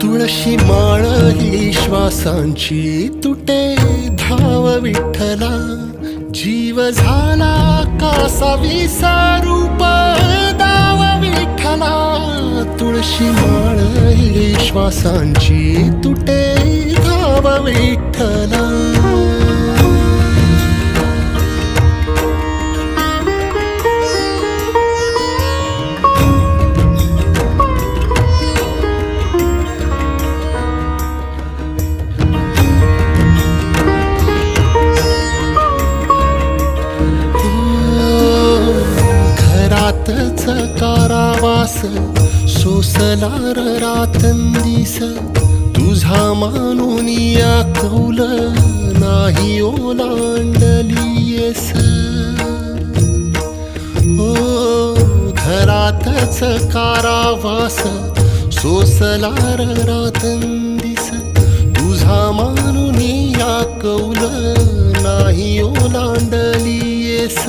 तुळशी माळ ही श्वासांची तुटे धाव विठ्ठला, जीव झाला कासा विसारूप दाव विठ्ठला. तुळशी माळ ही श्वासांची तुटे धाव विठ्ठला. घरातच कारावास सोसला रातंदिस, तुझा मानून या कौल नाही ओलांडलीयस. ओ घरातच कारावास सोसला रातंदिस, तुझा मानून या कौल नाही ओलांडलीयस.